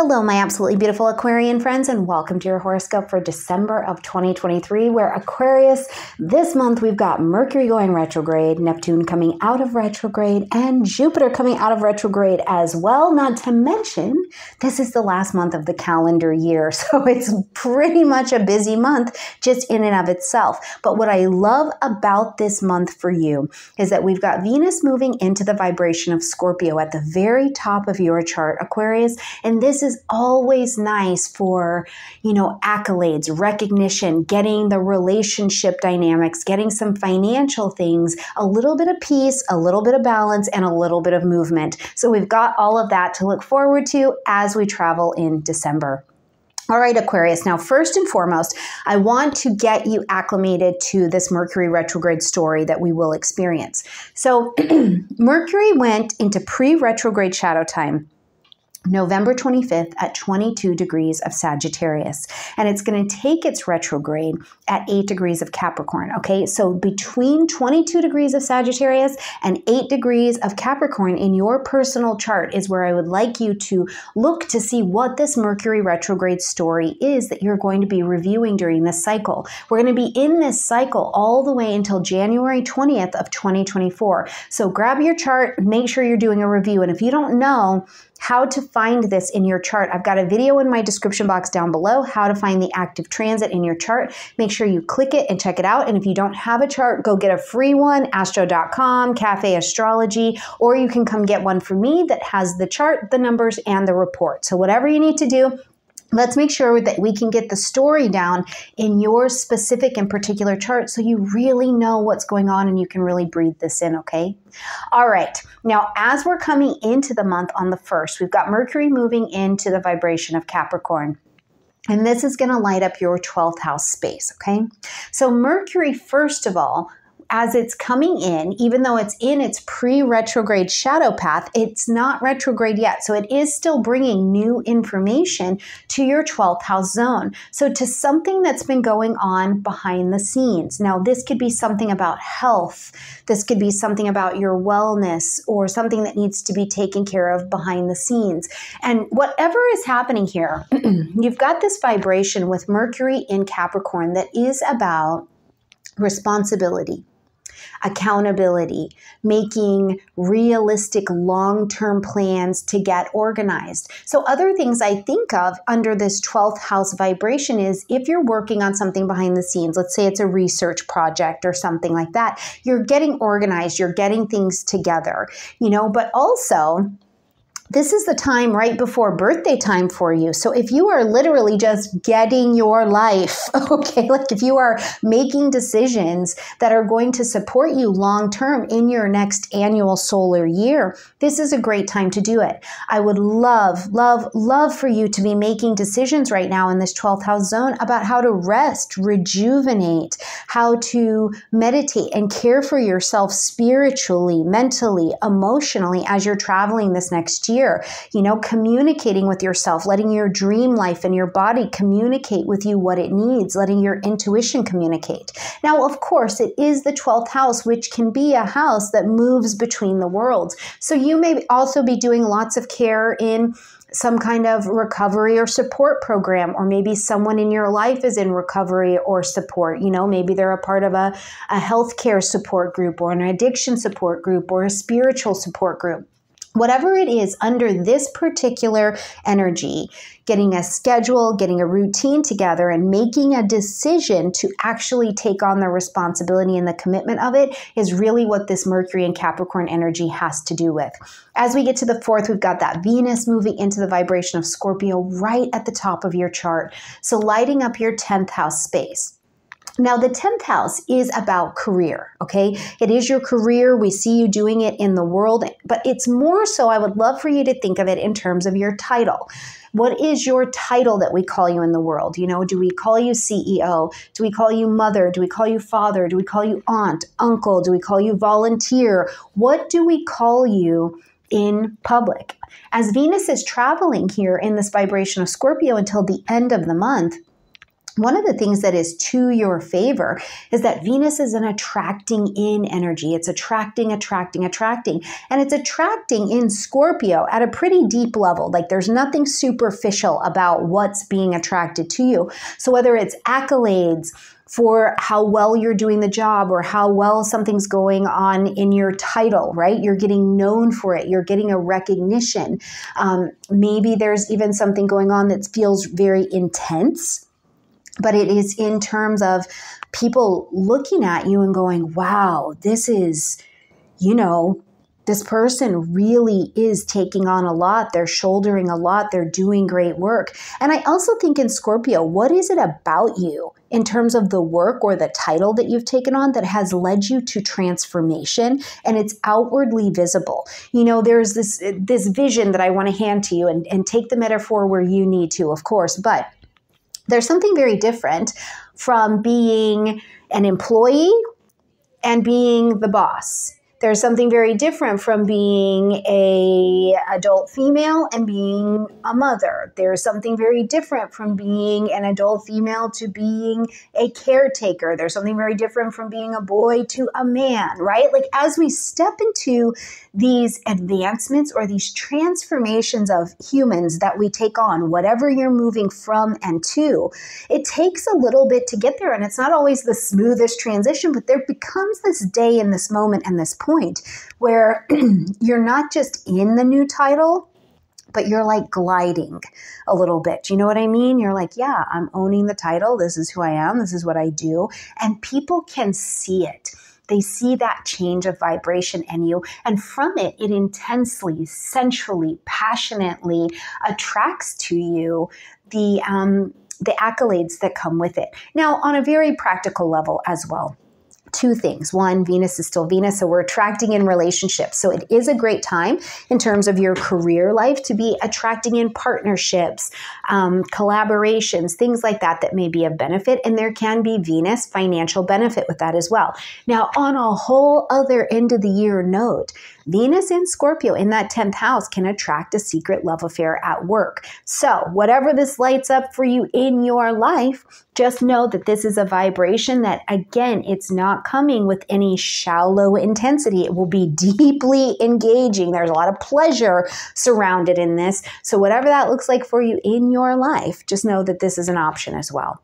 Hello, my absolutely beautiful Aquarian friends, and welcome to your horoscope for December of 2023, where Aquarius, this month we've got Mercury going retrograde, Neptune coming out of retrograde, and Jupiter coming out of retrograde as well. Not to mention, this is the last month of the calendar year, so it's pretty much a busy month just in and of itself. But what I love about this month for you is that we've got Venus moving into the vibration of Scorpio at the very top of your chart, Aquarius, and this is always nice for, accolades, recognition, getting the relationship dynamics, getting some financial things, a little bit of peace, a little bit of balance, and a little bit of movement. So we've got all of that to look forward to as we travel in December. All right, Aquarius. Now, first and foremost, I want to get you acclimated to this Mercury retrograde story that we will experience. So Mercury went into pre-retrograde shadow time November 25th at 22 degrees of Sagittarius. And it's going to take its retrograde at 8 degrees of Capricorn. Okay, so between 22 degrees of Sagittarius and 8 degrees of Capricorn in your personal chart is where I would like you to look to see what this Mercury retrograde story is that you're going to be reviewing during this cycle. We're going to be in this cycle all the way until January 20th of 2024. So grab your chart, make sure you're doing a review. And if you don't know how to find this in your chart, I've got a video in my description box down below, how to find the active transit in your chart. Make sure you click it and check it out. And if you don't have a chart, go get a free one, astro.com, Cafe Astrology, or you can come get one from me that has the chart, the numbers, and the report. So whatever you need to do, let's make sure that we can get the story down in your specific and particular chart so you really know what's going on and you can really breathe this in, okay? All right. Now, as we're coming into the month on the 1st, we've got Mercury moving into the vibration of Capricorn. And this is going to light up your 12th house space, okay? So Mercury, first of all, as it's coming in, even though it's in its pre-retrograde shadow path, it's not retrograde yet. So it is still bringing new information to your 12th house zone. So to something that's been going on behind the scenes. Now, this could be something about health. This could be something about your wellness or something that needs to be taken care of behind the scenes. And whatever is happening here, you've got this vibration with Mercury in Capricorn that is about responsibility, accountability, making realistic long-term plans to get organized. So other things I think of under this 12th house vibration is if you're working on something behind the scenes, let's say it's a research project or something like that, you're getting organized, you're getting things together, but also this is the time right before birthday time for you. So if you are literally just getting your life, okay, like if you are making decisions that are going to support you long-term in your next annual solar year, this is a great time to do it. I would love, love, love for you to be making decisions right now in this 12th house zone about how to rest, rejuvenate, how to meditate and care for yourself spiritually, mentally, emotionally as you're traveling this next year. Communicating with yourself, letting your dream life and your body communicate with you what it needs, letting your intuition communicate. Now, of course, it is the 12th house, which can be a house that moves between the worlds. So you may also be doing lots of care in some kind of recovery or support program, or maybe someone in your life is in recovery or support. Maybe they're a part of a healthcare support group or an addiction support group or a spiritual support group. Whatever it is under this particular energy, getting a schedule, getting a routine together, and making a decision to actually take on the responsibility and the commitment of it is really what this Mercury and Capricorn energy has to do with. As we get to the 4th, we've got that Venus moving into the vibration of Scorpio right at the top of your chart. So lighting up your 10th house space. Now, the 10th house is about career, okay? It is your career. We see you doing it in the world, but it's more so, I would love for you to think of it in terms of your title. What is your title that we call you in the world? Do we call you CEO? Do we call you mother? Do we call you father? Do we call you aunt, uncle? Do we call you volunteer? What do we call you in public? As Venus is traveling here in this vibration of Scorpio until the end of the month, one of the things that is to your favor is that Venus is an attracting in energy. It's attracting. And it's attracting in Scorpio at a pretty deep level. Like there's nothing superficial about what's being attracted to you. So whether it's accolades for how well you're doing the job or how well something's going on in your title, right? You're getting known for it. You're getting a recognition. Maybe there's even something going on that feels very intense, but it is in terms of people looking at you and going, wow, this is, this person really is taking on a lot. They're shouldering a lot. They're doing great work. And I also think in Scorpio, what is it about you in terms of the work or the title that you've taken on that has led you to transformation, and it's outwardly visible? There's this vision that I want to hand to you, and take the metaphor where you need to, of course, but there's something very different from being an employee and being the boss. There's something very different from being an adult female and being a mother. There's something very different from being an adult female to being a caretaker. There's something very different from being a boy to a man, right? Like as we step into these advancements or these transformations of humans that we take on, whatever you're moving from and to, it takes a little bit to get there. And it's not always the smoothest transition, but there becomes this day and this moment and this point where you're not just in the new title, but you're like gliding a little bit. Do you know what I mean? You're like, yeah, I'm owning the title. This is who I am. This is what I do. And people can see it. They see that change of vibration in you. And from it, it intensely, sensually, passionately attracts to you the accolades that come with it. Now, on a very practical level as well, two things. One, Venus is still Venus, so we're attracting in relationships. So it is a great time in terms of your career life to be attracting in partnerships, collaborations, things like that that may be of benefit. And there can be Venus financial benefit with that as well. Now, on a whole other end of the year note, Venus in Scorpio in that 10th house can attract a secret love affair at work. So whatever this lights up for you in your life, just know that this is a vibration that, again, it's not coming with any shallow intensity. It will be deeply engaging. There's a lot of pleasure surrounded in this. So whatever that looks like for you in your life, just know that this is an option as well.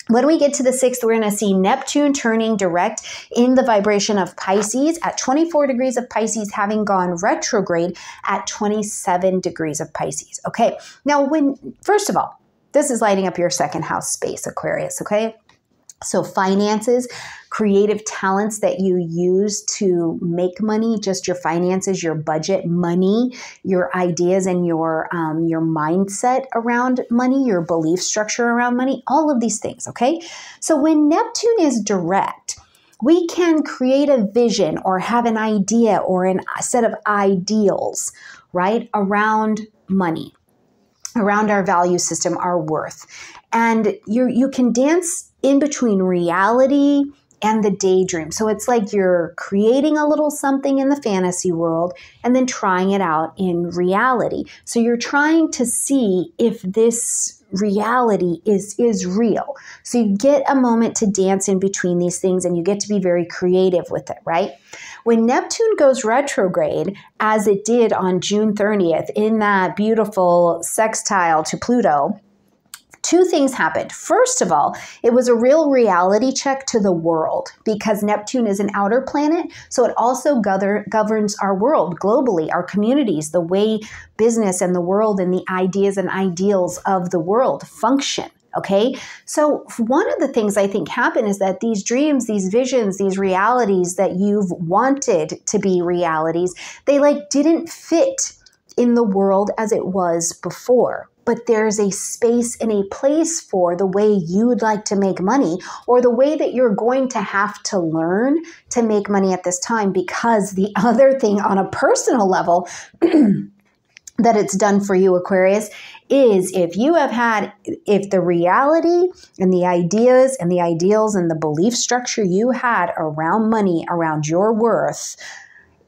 When we get to the 6th, we're going to see Neptune turning direct in the vibration of Pisces at 24 degrees of Pisces, having gone retrograde at 27 degrees of Pisces. Okay. Now, first of all, this is lighting up your second house space, Aquarius. Okay. So finances, creative talents that you use to make money, just your finances, your budget, money, your ideas and your mindset around money, your belief structure around money, all of these things, okay? So when Neptune is direct, we can create a vision or have an idea or a set of ideals, right, around money, around our value system, our worth. And you can dance in between reality and the daydream. So it's like you're creating a little something in the fantasy world and then trying it out in reality. So you're trying to see if this reality is real. So you get a moment to dance in between these things and you get to be very creative with it, right? When Neptune goes retrograde, as it did on June 30th in that beautiful sextile to Pluto, two things happened. First of all, it was a real reality check to the world because Neptune is an outer planet. So it also governs our world globally, our communities, the way business and the world and the ideas and ideals of the world function. Okay. So one of the things I think happen is that these dreams, these visions, these realities that you've wanted to be realities, they didn't fit in the world as it was before. But there's a space and a place for the way you would like to make money or the way that you're going to have to learn to make money at this time, because the other thing on a personal level that it's done for you, Aquarius, is if the reality and the ideas and the ideals and the belief structure you had around money, around your worth,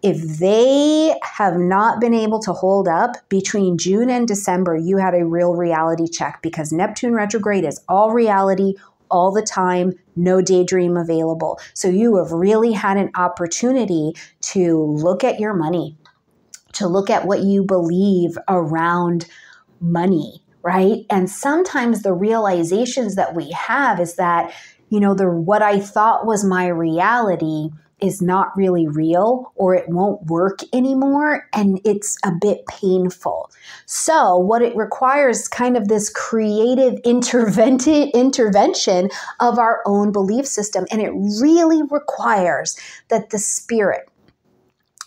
if they have not been able to hold up between June and December, you had a real reality check, because Neptune retrograde is all reality all the time, no daydream available. So you have really had an opportunity to look at your money, to look at what you believe around money, right? And sometimes the realizations that we have is that, what I thought was my reality is not really real, or it won't work anymore, and it's a bit painful. So what it requires is kind of this creative intervention of our own belief system, and it really requires that the spirit,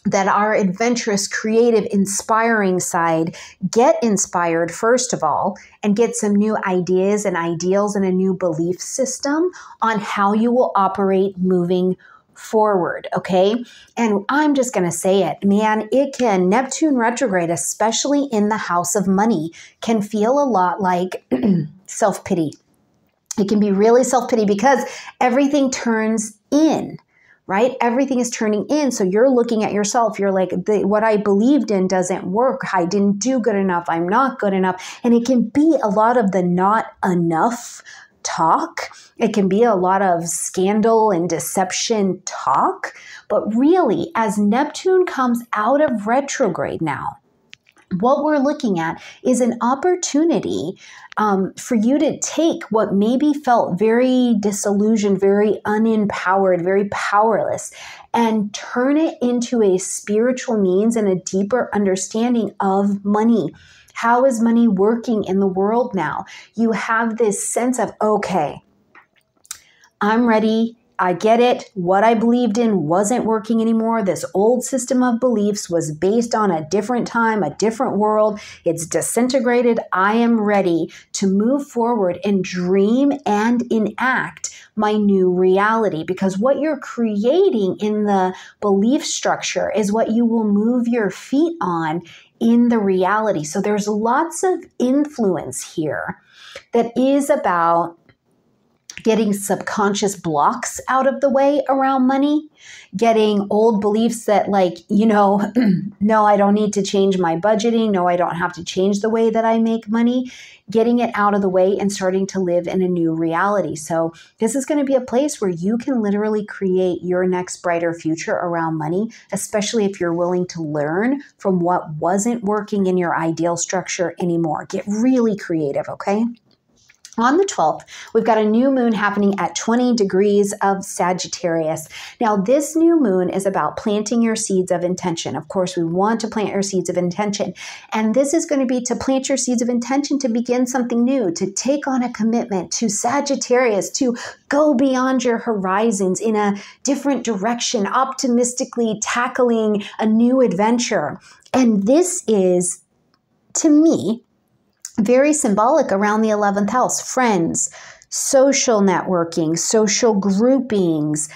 that our adventurous, creative, inspiring side get inspired first of all, and get some new ideas and ideals and a new belief system on how you will operate moving forward, okay? And I'm just going to say it, man, Neptune retrograde, especially in the house of money, can feel a lot like self-pity. It can be really self-pity because everything turns in, right? Everything is turning in. So you're looking at yourself. You're like, what I believed in doesn't work. I didn't do good enough. I'm not good enough. And it can be a lot of the not enough talk. It can be a lot of scandal and deception talk. But really, as Neptune comes out of retrograde now, what we're looking at is an opportunity for you to take what maybe felt very disillusioned, very unempowered, very powerless, and turn it into a spiritual means and a deeper understanding of money. How is money working in the world now? You have this sense of, okay, I'm ready. I get it. What I believed in wasn't working anymore. This old system of beliefs was based on a different time, a different world. It's disintegrated. I am ready to move forward and dream and enact my new reality, because what you're creating in the belief structure is what you will move your feet on in the reality. So there's lots of influence here that is about getting subconscious blocks out of the way around money, getting old beliefs that no, I don't need to change my budgeting. No, I don't have to change the way that I make money, getting it out of the way and starting to live in a new reality. So this is going to be a place where you can literally create your next brighter future around money, especially if you're willing to learn from what wasn't working in your ideal structure anymore. Get really creative, okay? On the 12th, we've got a new moon happening at 20 degrees of Sagittarius. Now, this new moon is about planting your seeds of intention. Of course, we want to plant your seeds of intention. And this is going to be to plant your seeds of intention to begin something new, to take on a commitment, to Sagittarius, to go beyond your horizons in a different direction, optimistically tackling a new adventure. And this is, to me, very symbolic around the 11th house. Friends, social networking, social groupings,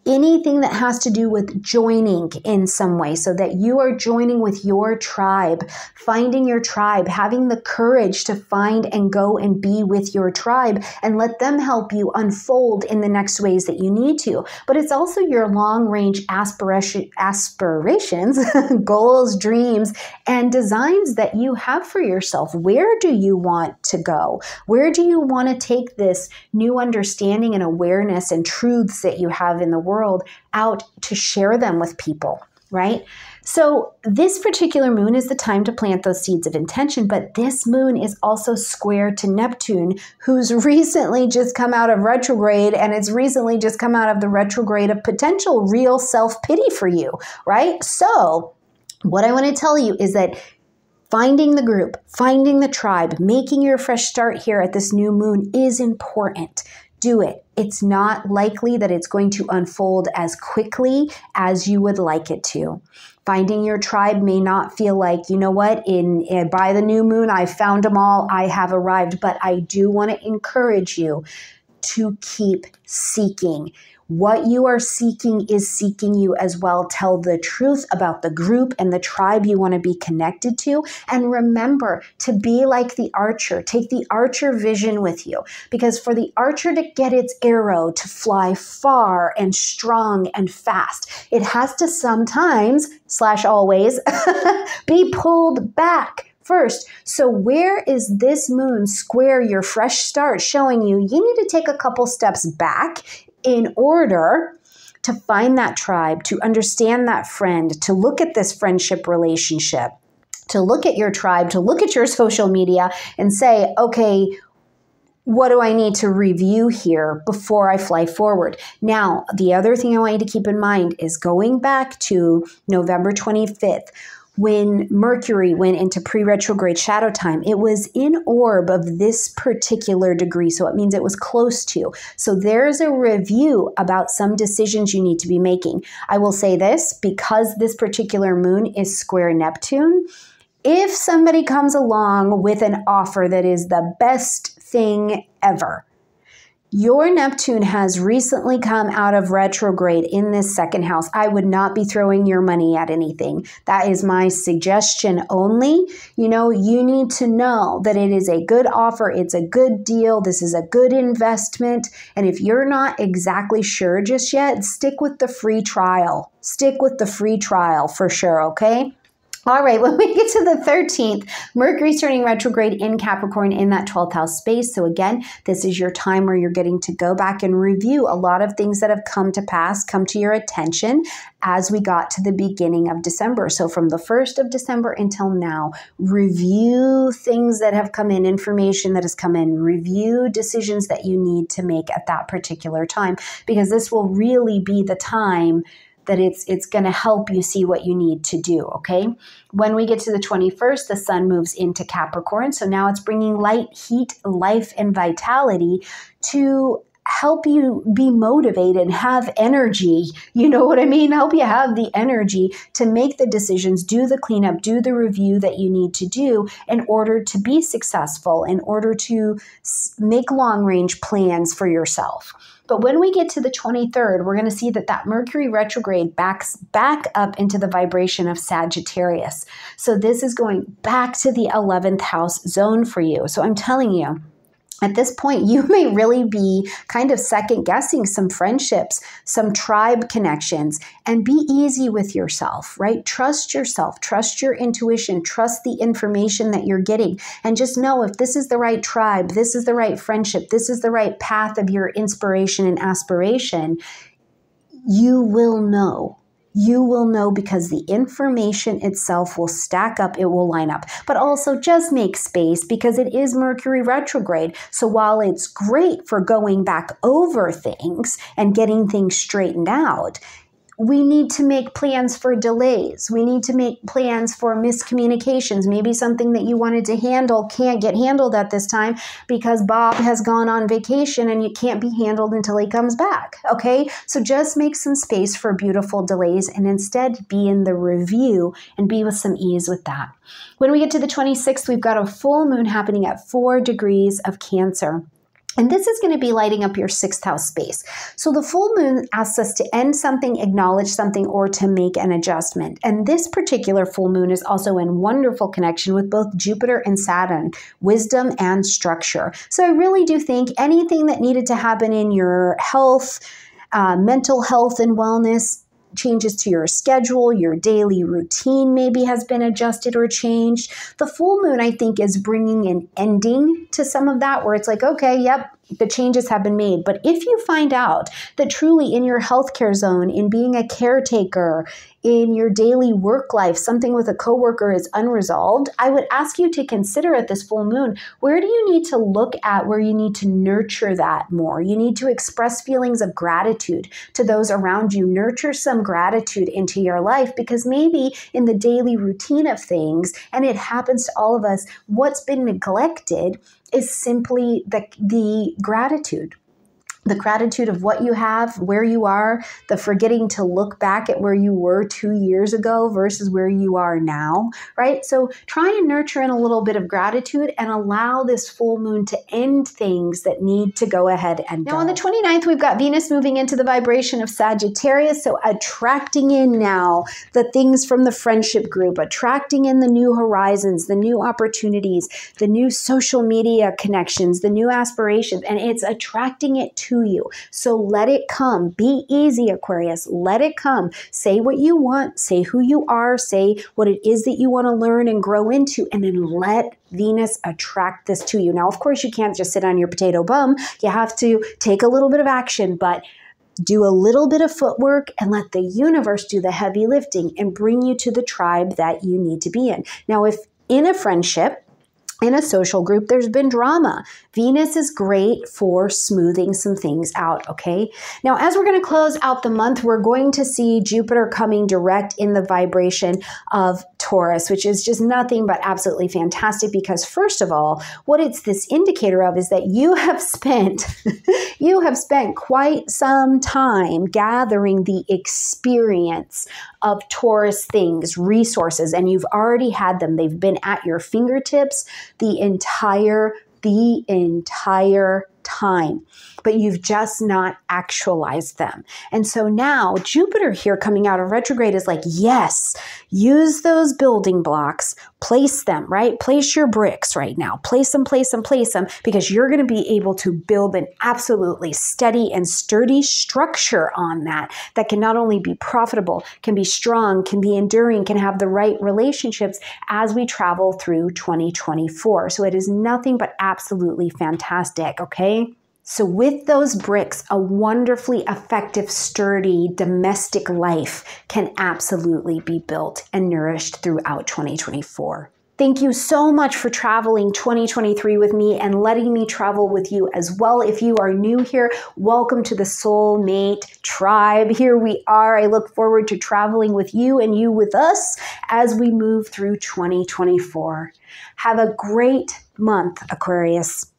anything that has to do with joining in some way, so that you are joining with your tribe, finding your tribe, having the courage to find and go and be with your tribe and let them help you unfold in the next ways that you need to. But it's also your long-range aspirations, goals, dreams, and designs that you have for yourself. Where do you want to go? Where do you want to take this new understanding and awareness and truths that you have in the world out to share them with people, right? So this particular moon is the time to plant those seeds of intention, but this moon is also square to Neptune, who's recently just come out of retrograde, and it's recently just come out of the retrograde of potential real self-pity for you, right? So what I want to tell you is that finding the group, finding the tribe, making your fresh start here at this new moon is important. Do it. It's not likely that it's going to unfold as quickly as you would like it to. Finding your tribe may not feel like, you know what, by the new moon, I found them all, I have arrived. But I do want to encourage you to keep seeking. What you are seeking is seeking you as well. Tell the truth about the group and the tribe you want to be connected to. And remember to be like the archer. Take the archer vision with you, because for the archer to get its arrow to fly far and strong and fast, it has to sometimes / always be pulled back first. So where is this moon square your fresh start showing you? You need to take a couple steps back in order to find that tribe, to understand that friend, to look at this friendship relationship, to look at your tribe, to look at your social media and say, okay, what do I need to review here before I fly forward? Now, the other thing I want you to keep in mind is going back to November 25th, when Mercury went into pre-retrograde shadow time. It was in orb of this particular degree, so it means it was close to. So there's a review about some decisions you need to be making. I will say this, because this particular moon is square Neptune, if somebody comes along with an offer that is the best thing ever, your Neptune has recently come out of retrograde in this second house. I would not be throwing your money at anything. That is my suggestion only. You need to know that it is a good offer. It's a good deal. This is a good investment. And if you're not exactly sure just yet, stick with the free trial. Stick with the free trial for sure, okay? All right, when we get to the 13th, Mercury's turning retrograde in Capricorn in that 12th house space. So again, this is your time where you're getting to go back and review a lot of things that have come to pass, come to your attention as we got to the beginning of December. So from the 1st of December until now, review things that have come in, information that has come in, review decisions that you need to make at that particular time, because this will really be the time that it's going to help you see what you need to do, okay? When we get to the 21st, the sun moves into Capricorn. So now it's bringing light, heat, life, and vitality to help you be motivated, have energy. You know what I mean? Help you have the energy to make the decisions, do the cleanup, do the review that you need to do in order to be successful, in order to make long-range plans for yourself. But when we get to the 23rd, we're going to see that Mercury retrograde backs back up into the vibration of Sagittarius. So this is going back to the 11th house zone for you. So I'm telling you, at this point, you may really be kind of second guessing some friendships, some tribe connections, and be easy with yourself, right? Trust yourself, trust your intuition, trust the information that you're getting, and just know if this is the right tribe, this is the right friendship, this is the right path of your inspiration and aspiration, you will know. You will know because the information itself will stack up, it will line up. But also just make space because it is Mercury retrograde. So while it's great for going back over things and getting things straightened out, we need to make plans for delays. We need to make plans for miscommunications. Maybe something that you wanted to handle can't get handled at this time because Bob has gone on vacation and it can't be handled until he comes back. Okay? So just make some space for beautiful delays and instead be in the review and be with some ease with that. When we get to the 26th, we've got a full moon happening at 4 degrees of Cancer. And this is going to be lighting up your 6th house space. So the full moon asks us to end something, acknowledge something, or to make an adjustment. And this particular full moon is also in wonderful connection with both Jupiter and Saturn, wisdom and structure. So I really do think anything that needed to happen in your health, mental health and wellness, changes to your schedule, your daily routine maybe has been adjusted or changed. The full moon, I think, is bringing an ending to some of that where it's like, okay, yep, the changes have been made. But if you find out that truly in your healthcare zone, in being a caretaker, in your daily work life, something with a coworker is unresolved, I would ask you to consider at this full moon, where do you need to look at where you need to nurture that more? You need to express feelings of gratitude to those around you. Nurture some gratitude into your life because maybe in the daily routine of things, and it happens to all of us, what's been neglected is simply the gratitude. the gratitude of what you have, where you are, the forgetting to look back at where you were 2 years ago versus where you are now, right? So try to nurture in a little bit of gratitude and allow this full moon to end things that need to go ahead and go. Now on the 29th, we've got Venus moving into the vibration of Sagittarius, so attracting in now the things from the friendship group, attracting in the new horizons, the new opportunities, the new social media connections, the new aspirations, and it's attracting it to you. So let it come. Be easy, Aquarius. Let it come. Say what you want. Say who you are. Say what it is that you want to learn and grow into, and then let Venus attract this to you. Now, of course, you can't just sit on your potato bum. You have to take a little bit of action, but do a little bit of footwork and let the universe do the heavy lifting and bring you to the tribe that you need to be in. Now, if in a friendship, in a social group, there's been drama, Venus is great for smoothing some things out, okay? Now, as we're going to close out the month, we're going to see Jupiter coming direct in the vibration of Taurus, which is just nothing but absolutely fantastic because, first of all, what it's this indicator of is that you have spent quite some time gathering the experience of Taurus things, resources, and you've already had them. They've been at your fingertips the entire time, but you've just not actualized them. And so now Jupiter here coming out of retrograde is like, yes, use those building blocks, place them, right? Place your bricks right now, place them, because you're going to be able to build an absolutely steady and sturdy structure on that can not only be profitable, can be strong, can be enduring, can have the right relationships as we travel through 2024. So it is nothing but absolutely fantastic, okay? So with those bricks, a wonderfully effective, sturdy, domestic life can absolutely be built and nourished throughout 2024. Thank you so much for traveling 2023 with me and letting me travel with you as well. If you are new here, welcome to the Soulmate Tribe. Here we are. I look forward to traveling with you and you with us as we move through 2024. Have a great month, Aquarius.